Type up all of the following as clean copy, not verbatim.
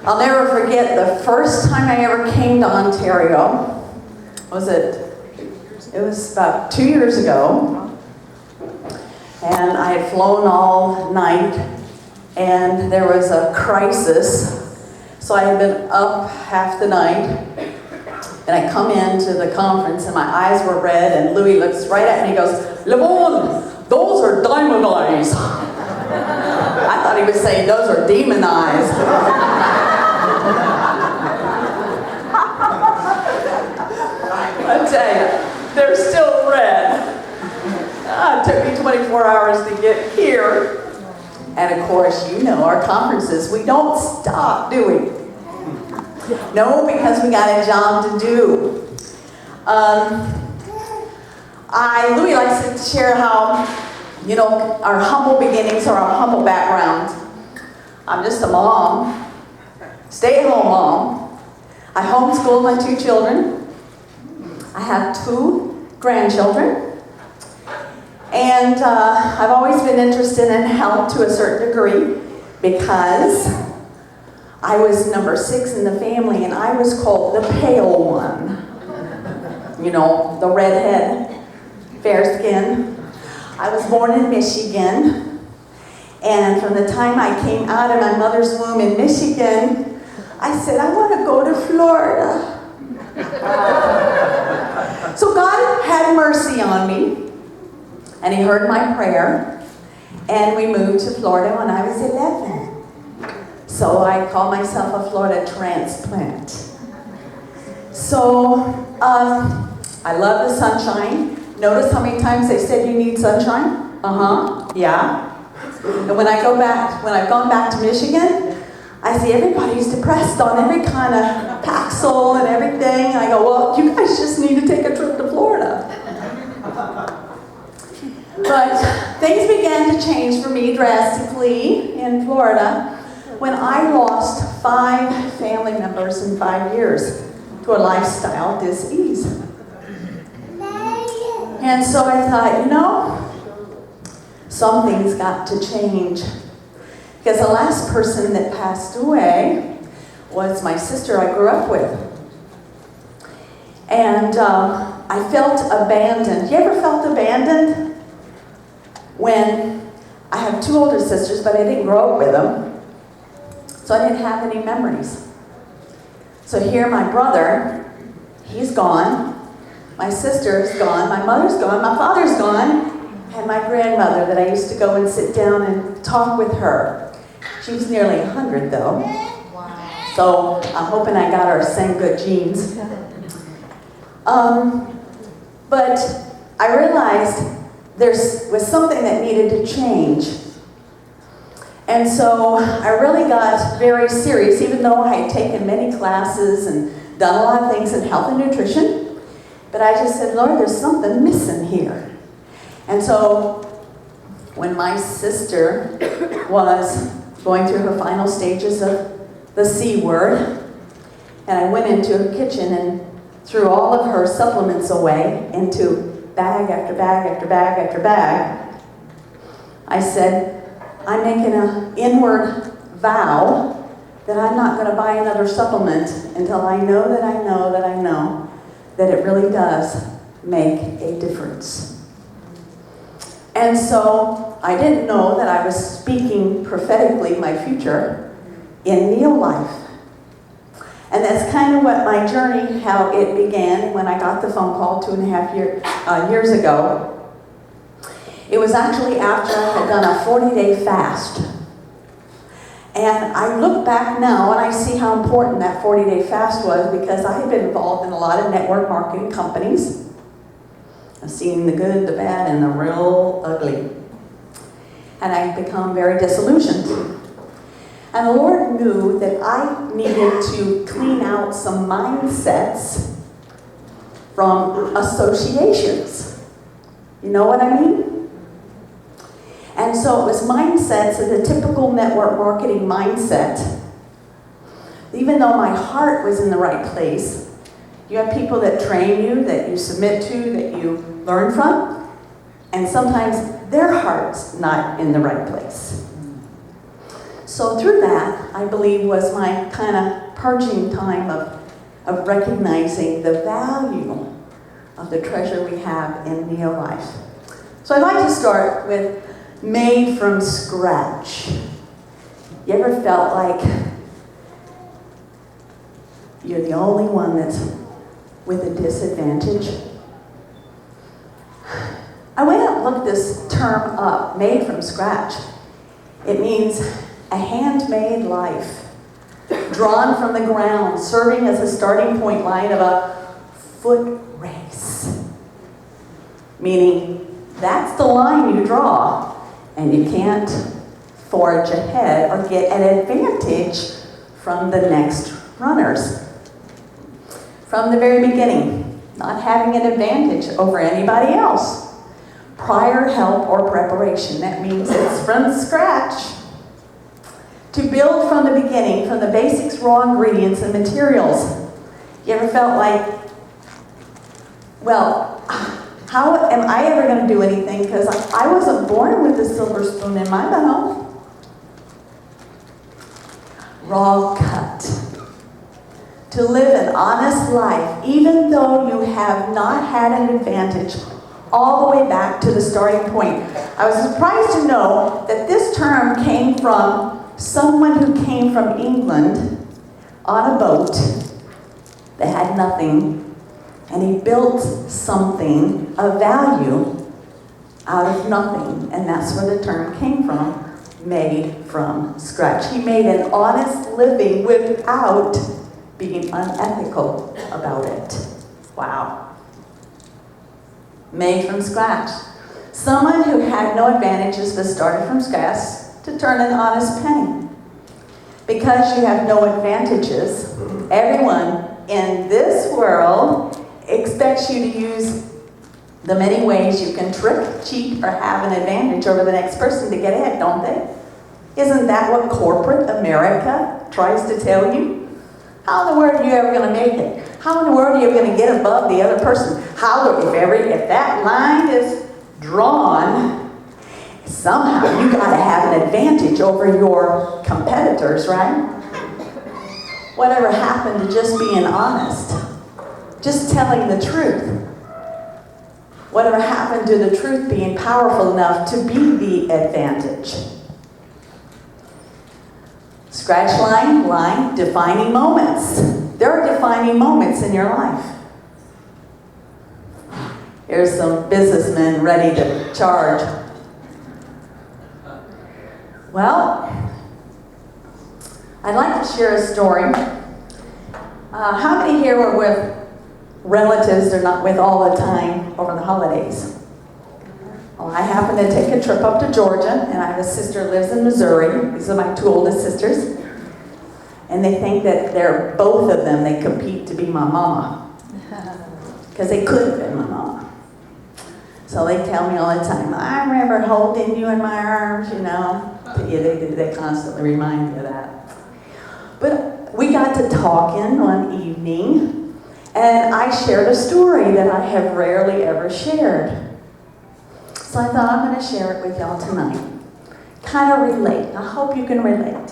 I'll never forget the first time I ever came to Ontario. It was about 2 years ago. And I had flown all night, and there was a crisis. So I had been up half the night, and I come into the conference, and my eyes were red, and Louis looks right at me, he goes, "Lavon, those are diamond eyes." I thought he was saying, "Those are demon eyes." I tell you, they're still red. It took me 24 hours to get here. And of course, you know, our conferences, we don't stop, do we? No, because we got a job to do. Louis likes to share how, you know, our humble beginnings or our humble background. I'm just a mom, stay-at-home mom. I homeschool my 2 children. I have 2 grandchildren. And I've always been interested in health to a certain degree because I was number 6 in the family, and I was called the pale one. You know, the redhead, fair skin. I was born in Michigan, and from the time I came out of my mother's womb in Michigan, I said, I want to go to Florida. So God had mercy on me, and He heard my prayer, and we moved to Florida when I was 11. So I call myself a Florida transplant. So I love the sunshine. Notice how many times they said you need sunshine? Yeah. And when I've gone back to Michigan, I see everybody's depressed on every kind of Paxil and everything. I go, well, you guys just need to take a trip to Florida. But things began to change for me drastically in Florida when I lost 5 family members in 5 years to a lifestyle disease. And so I thought, you know, something's got to change. Because the last person that passed away was my sister I grew up with. And I felt abandoned. You ever felt abandoned? When I have 2 older sisters, but I didn't grow up with them, so I didn't have any memories. So here my brother, he's gone, my sister's gone, my mother's gone, my father's gone, and my grandmother that I used to go and sit down and talk with her. She was nearly 100 though. Wow. So I'm hoping I got her same good genes. But I realized there was something that needed to change. And so I really got very serious, even though I had taken many classes and done a lot of things in health and nutrition. But I just said, Lord, there's something missing here. And so when my sister was going through her final stages of the C word, and I went into her kitchen and threw all of her supplements away into bag after bag after bag after bag, I said, I'm making an inward vow that I'm not going to buy another supplement until I know that I know that I know that it really does make a difference. And so I didn't know that I was speaking prophetically my future in Neo Life. And that's kind of what my journey, how it began when I got the phone call 2.5 years ago. It was actually after I had done a 40-day fast. And I look back now and I see how important that 40-day fast was, because I had been involved in a lot of network marketing companies. I've seen the good, the bad, and the real ugly. And I've become very disillusioned. And the Lord knew that I needed to clean out some mindsets from associations. You know what I mean? And so it was mindsets of the typical network marketing mindset. Even though my heart was in the right place, you have people that train you, that you submit to, that you learn from, and sometimes their heart's not in the right place. So through that, I believe, was my kind of purging time of recognizing the value of the treasure we have in Neo Life. So I'd like to start with made from scratch. You ever felt like you're the only one that's with a disadvantage? I went and looked this term up, made from scratch. It means a handmade life, drawn from the ground, serving as a starting point line of a foot race. Meaning, that's the line you draw, and you can't forge ahead or get an advantage from the next runners. From the very beginning, not having an advantage over anybody else. Prior help or preparation, that means it's from scratch. To build from the beginning, from the basics, raw ingredients, and materials. You ever felt like, well, how am I ever going to do anything? Because I wasn't born with a silver spoon in my mouth. Raw cut. To live an honest life, even though you have not had an advantage, all the way back to the starting point. I was surprised to know that this term came from someone who came from England on a boat that had nothing, and he built something of value out of nothing, and that's where the term came from, made from scratch. He made an honest living without being unethical about it. Wow. Made from scratch. Someone who had no advantages but started from scratch to turn an honest penny. Because you have no advantages, everyone in this world expects you to use the many ways you can trick, cheat, or have an advantage over the next person to get ahead, don't they? Isn't that what corporate America tries to tell you? How in the world are you ever going to make it? How in the world are you going to get above the other person? If that line is drawn, somehow you got to have an advantage over your competitors, right? Whatever happened to just being honest? Just telling the truth? Whatever happened to the truth being powerful enough to be the advantage? Scratch line, defining moments. There are defining moments in your life. Here's some businessmen ready to charge. Well, I'd like to share a story. How many here were with relatives they're not with all the time over the holidays? Well, I happened to take a trip up to Georgia, and I have a sister who lives in Missouri. These are my two oldest sisters. And they think that they're both of them, they compete to be my mama. Because they could have been my mama. So they tell me all the time, I remember holding you in my arms, you know. They constantly remind me of that. But we got to talking one evening, and I shared a story that I have rarely ever shared. So I thought I'm going to share it with y'all tonight. Kind of relate. I hope you can relate.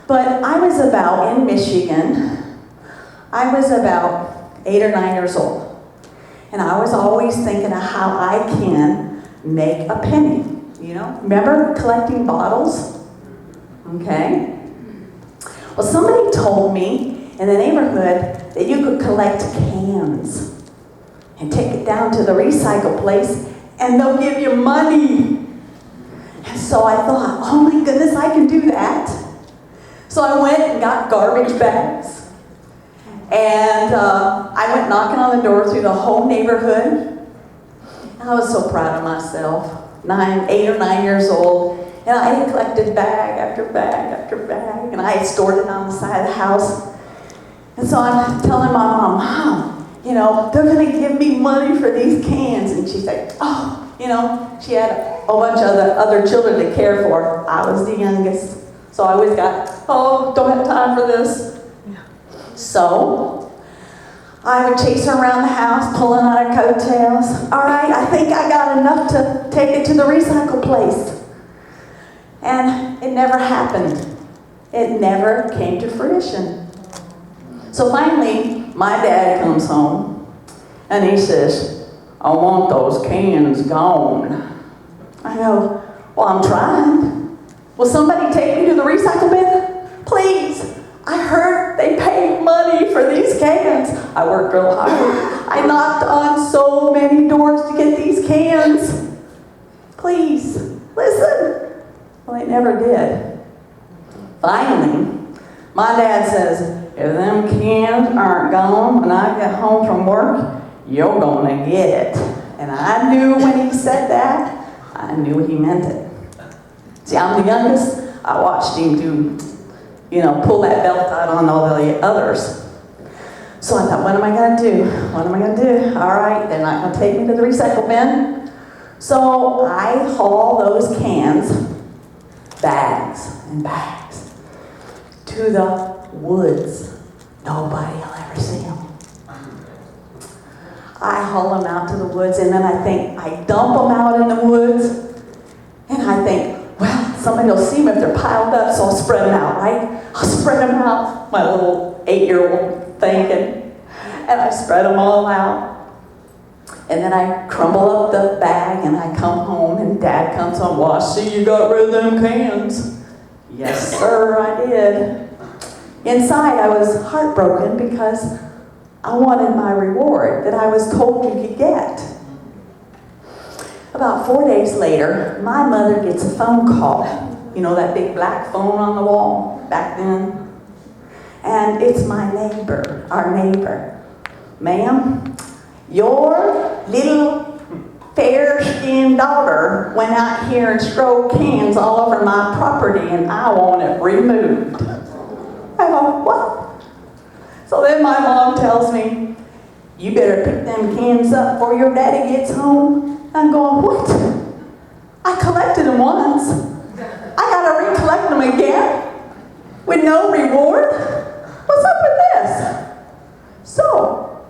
But I was in Michigan, I was about 8 or 9 years old. And I was always thinking of how I can make a penny. You know, remember collecting bottles? Okay. Well, somebody told me in the neighborhood that you could collect cans and take it down to the recycle place and they'll give you money. And so I thought, oh my goodness, I can do that. So I went and got garbage bags. And I went knocking on the door through the whole neighborhood. I was so proud of myself. 8 or 9 years old. And I had collected bag after bag after bag. And I had stored it on the side of the house. And so I'm telling my mom, you know, they're going to give me money for these cans. And she's like, oh, you know, she had a whole bunch of other children to care for. I was the youngest. So I always got, oh, don't have time for this. So I would chase her around the house, pulling on her coattails. All right, I think I got enough to take it to the recycle place. And it never happened. It never came to fruition. So finally, my dad comes home and he says, I want those cans gone. I go, well, I'm trying. Will somebody take me to the recycle bin? Please. I heard they paid money for these cans. I worked real hard. I knocked on so many doors to get these cans. Please, listen. Well, they never did. Finally, my dad says, if them cans aren't gone when I get home from work, you're gonna get it. And I knew when he said that, I knew he meant it. See, I'm the youngest. I watched him pull that belt out on all the others. So I thought, what am I going to do? What am I going to do? All right, they're not going to take me to the recycle bin. So I haul those cans, bags and bags, to the woods. Nobody will ever see them. I haul them out to the woods, and then I dump them out in the woods, and I think, well, somebody will see them if they're piled up, so I'll spread them out, right? I'll spread them out, my little 8-year-old thinking. And I spread them all out. And then I crumble up the bag and I come home and Dad comes home, well, I see you got rid of them cans. Yes, sir, I did. Inside, I was heartbroken because I wanted my reward that I was told you could get. About 4 days later, my mother gets a phone call. You know, that big black phone on the wall back then? And it's my neighbor, our neighbor. Ma'am, your little fair-skinned daughter went out here and strode cans all over my property and I want it removed. I go, what? So then my mom tells me, you better pick them cans up before your daddy gets home. I'm going, what? I collected them once. I gotta recollect them again? With no reward? What's up with this? So,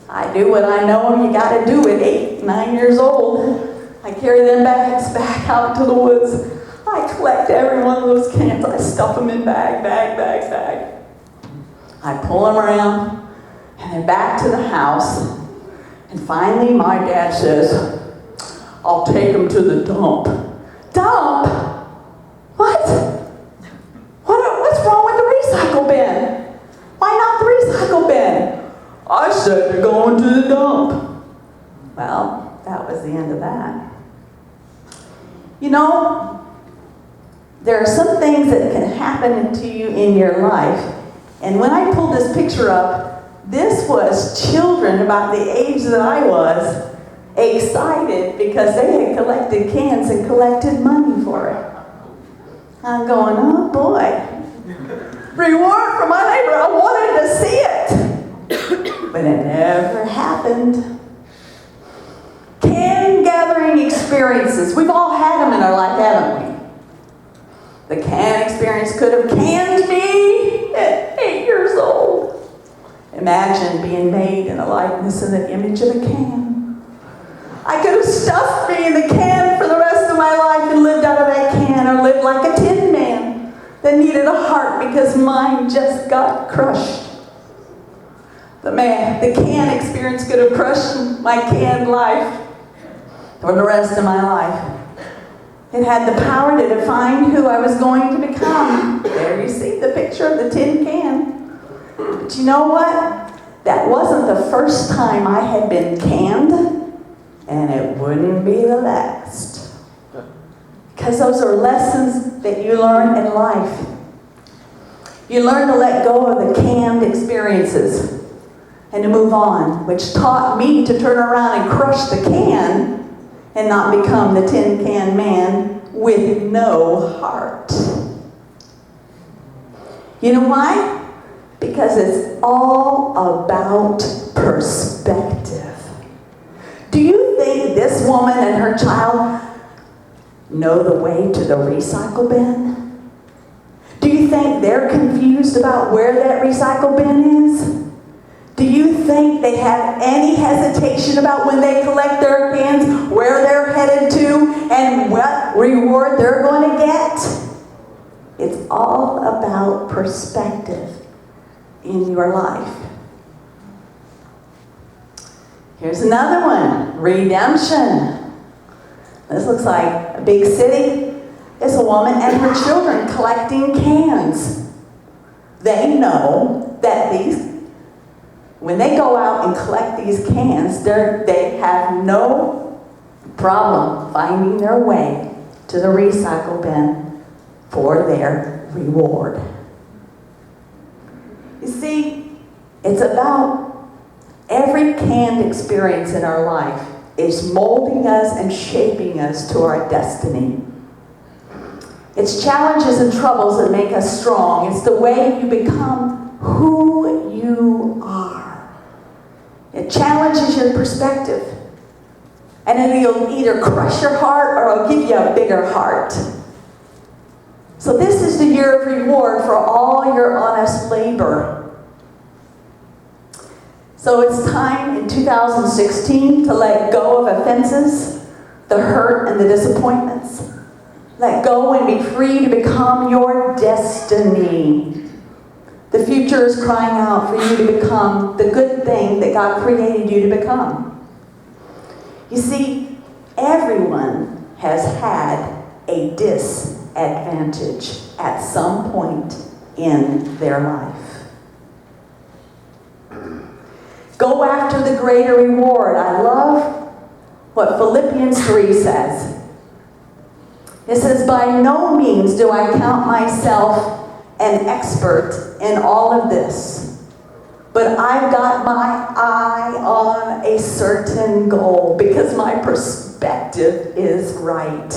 I do what I know you gotta do at 8, 9 years old. I carry them bags back out to the woods. I collect every one of those cans. I stuff them in bag. I pull them around, and they're back to the house. And finally, my dad says, I'll take them to the dump. Dump? What? What's wrong with the recycle bin? Why not the recycle bin? I said they're going to the dump. Well, that was the end of that. You know, there are some things that can happen to you in your life. And when I pulled this picture up, this was children about the age that I was excited because they had collected cans and collected money for it. I'm going, oh boy. Reward for my neighbor, I wanted to see it. But it never happened. Can gathering experiences. We've all had them in our life, haven't we? The can experience could have canned me at 8 years old. Imagine being made in the likeness and the image of a can. I could have stuffed me in the can for the rest of my life and lived out of that can, or lived like a tin man that needed a heart because mine just got crushed. The can experience could have crushed my canned life for the rest of my life. It had the power to define who I was going to become. There you see the picture of the tin can. But you know what? That wasn't the first time I had been canned, and it wouldn't be the last. Because those are lessons that you learn in life. You learn to let go of the canned experiences and to move on, which taught me to turn around and crush the can and not become the tin can man with no heart. You know why? Because it's all about perspective. Do you think this woman and her child know the way to the recycle bin? Do you think they're confused about where that recycle bin is? Do you think they have any hesitation about when they collect their cans, where they're headed to, and what reward they're going to get? It's all about perspective in your life. Here's another one, redemption. This looks like a big city. It's a woman and her children collecting cans. They know that when they go out and collect these cans, they have no problem finding their way to the recycle bin for their reward. You see, it's about every canned experience in our life is molding us and shaping us to our destiny. It's challenges and troubles that make us strong. It's the way you become who you are. It challenges your perspective. And it'll either crush your heart or it'll give you a bigger heart. So this is the year of reward for all your honest labor. So it's time in 2016 to let go of offenses, the hurt and the disappointments. Let go and be free to become your destiny. The future is crying out for you to become the good thing that God created you to become. You see, everyone has had a disadvantage at some point in their life. Go after the greater reward. I love what Philippians 3 says. It says, by no means do I count myself an expert in all of this, but I've got my eye on a certain goal because my perspective is right.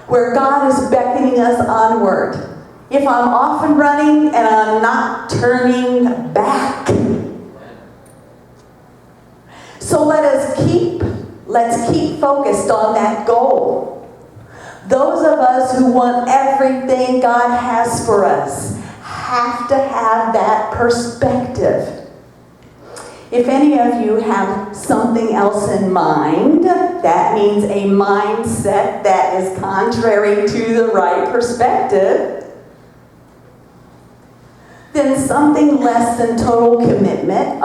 Where God is beckoning us onward. If I'm off and running and I'm not turning back. So let's keep focused on that goal. Those of us who want everything God has for us have to have that perspective. If any of you have something else in mind, that means a mindset that is contrary to the right perspective, then something less than total commitment,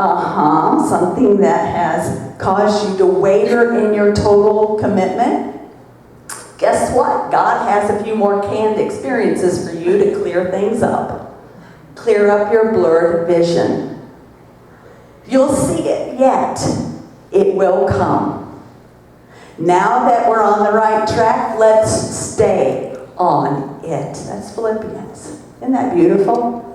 something that has caused you to waver in your total commitment, guess what? God has a few more canned experiences for you to clear things up. Clear up your blurred vision. You'll see it yet. It will come. Now that we're on the right track, let's stay on it. That's Philippians. Isn't that beautiful?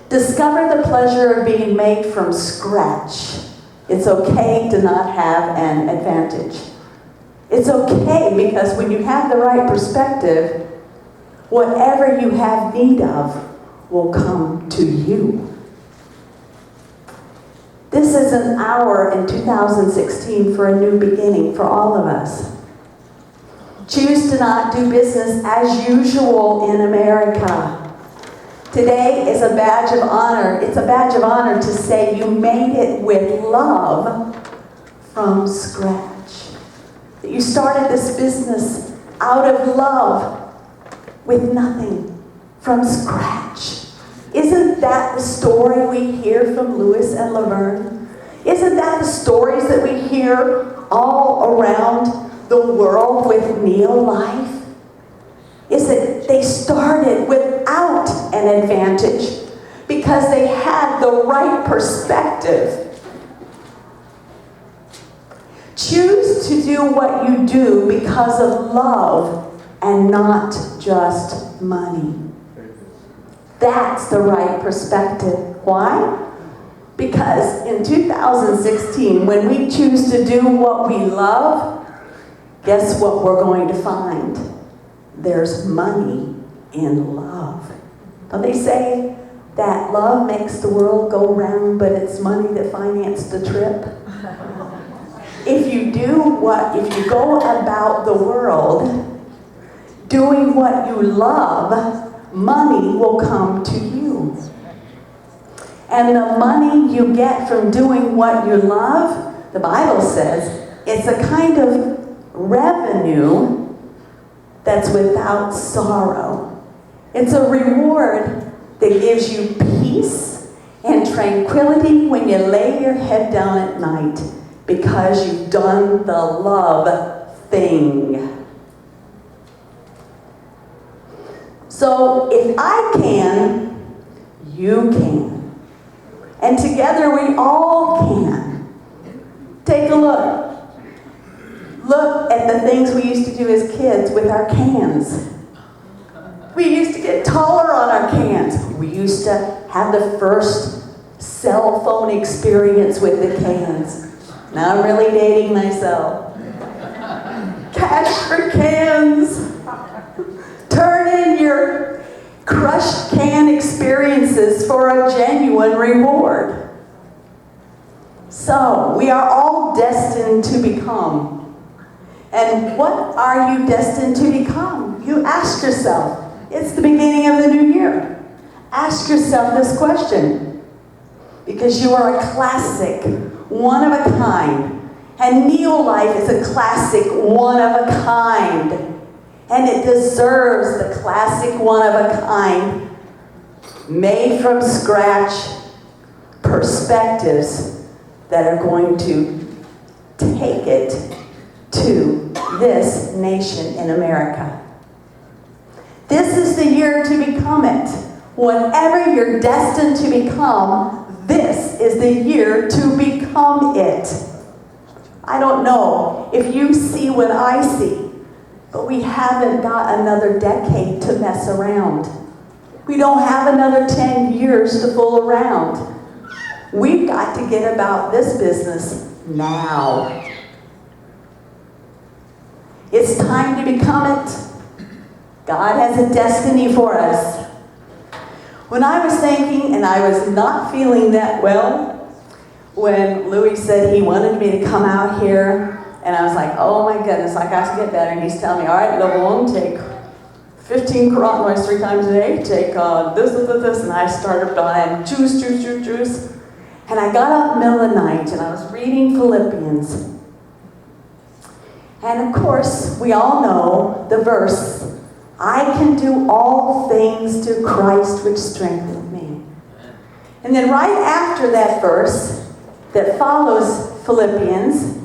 Discover the pleasure of being made from scratch. It's okay to not have an advantage. It's okay because when you have the right perspective, whatever you have need of will come to you. This is an hour in 2016 for a new beginning for all of us. Choose to not do business as usual in America. Today is a badge of honor. It's a badge of honor to say you made it with love from scratch. That you started this business out of love with nothing, from scratch. Isn't that the story we hear from Lewis and Laverne? Isn't that the stories that we hear all around the world with Neo Life? Is that they started without an advantage because they had the right perspective. Choose to do what you do because of love and not just money. That's the right perspective. Why? Because in 2016, when we choose to do what we love, guess what we're going to find? There's money in love. Don't they say that love makes the world go round, but it's money that financed the trip? If you go about the world doing what you love, money will come to you. And the money you get from doing what you love, the Bible says, it's a kind of revenue that's without sorrow. It's a reward that gives you peace and tranquility when you lay your head down at night because you've done the love thing. So if I can, you can. And together we all can. Take a look. Look at the things we used to do as kids with our cans. We used to get taller on our cans. We used to have the first cell phone experience with the cans. Now I'm really dating myself. Cash for cans. Turn in your crushed can experiences for a genuine reward. So, we are all destined to become. And what are you destined to become? You ask yourself. It's the beginning of the new year. Ask yourself this question. Because you are a classic, one of a kind. And Neo Life is a classic, one of a kind. And it deserves the classic, one of a kind, made from scratch perspectives that are going to take it to this nation in America. This is the year to become it. Whatever you're destined to become, this is the year to become it. I don't know if you see what I see, but we haven't got another decade to mess around. We don't have another 10 years to fool around. We've got to get about this business now. It's time to become it. God has a destiny for us. When I was thinking, and I was not feeling that well, when Louis said he wanted me to come out here, and I was like, oh my goodness, I got to get better. And he's telling me, all right, Levon, take 15 carotenoids 3 times a day, take this, and I started buying juice. And I got up in the middle of the night, and I was reading Philippians. And of course, we all know the verse, I can do all things through Christ which strengthened me. And then right after that verse that follows Philippians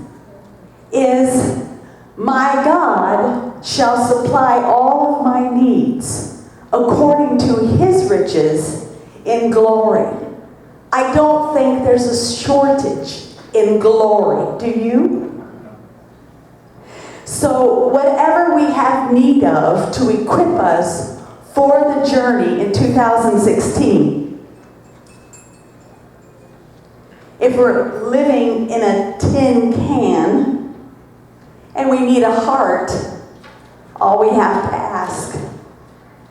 is, my God shall supply all of my needs according to his riches in glory. I don't think there's a shortage in glory. Do you? So whatever we have need of to equip us for the journey in 2016, if we're living in a tin can and we need a heart, all we have to ask,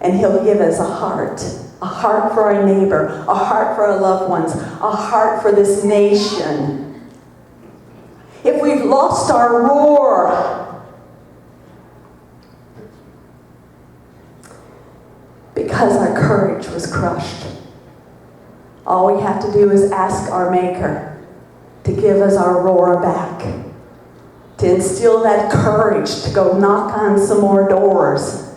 and he'll give us a heart for our neighbor, a heart for our loved ones, a heart for this nation. If we've lost our roar, because our courage was crushed, all we have to do is ask our Maker to give us our roar back, to instill that courage to go knock on some more doors,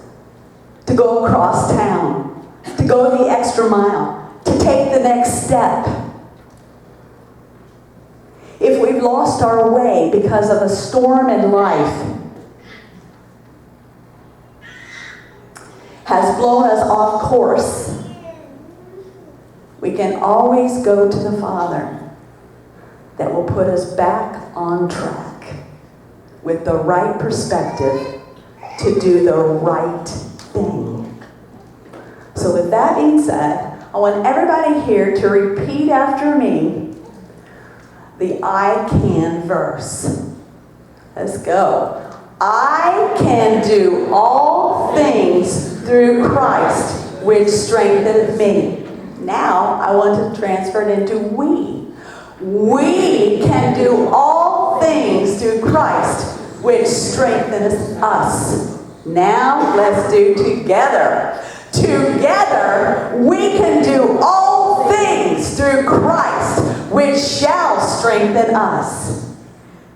to go across town, to go the extra mile, to take the next step. If we've lost our way because of a storm in life has blown us off course, we can always go to the Father that will put us back on track with the right perspective to do the right thing. So with that being said, I want everybody here to repeat after me the I can verse. Let's go. I can do all things through Christ, which strengtheneth me. Now, I want to transfer it into we. We can do all things through Christ, which strengtheneth us. Now, let's do together. Together, we can do all things through Christ, which shall strengthen us.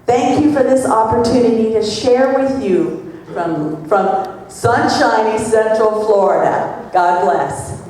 Thank you for this opportunity to share with you from sunshiny Central Florida. God bless.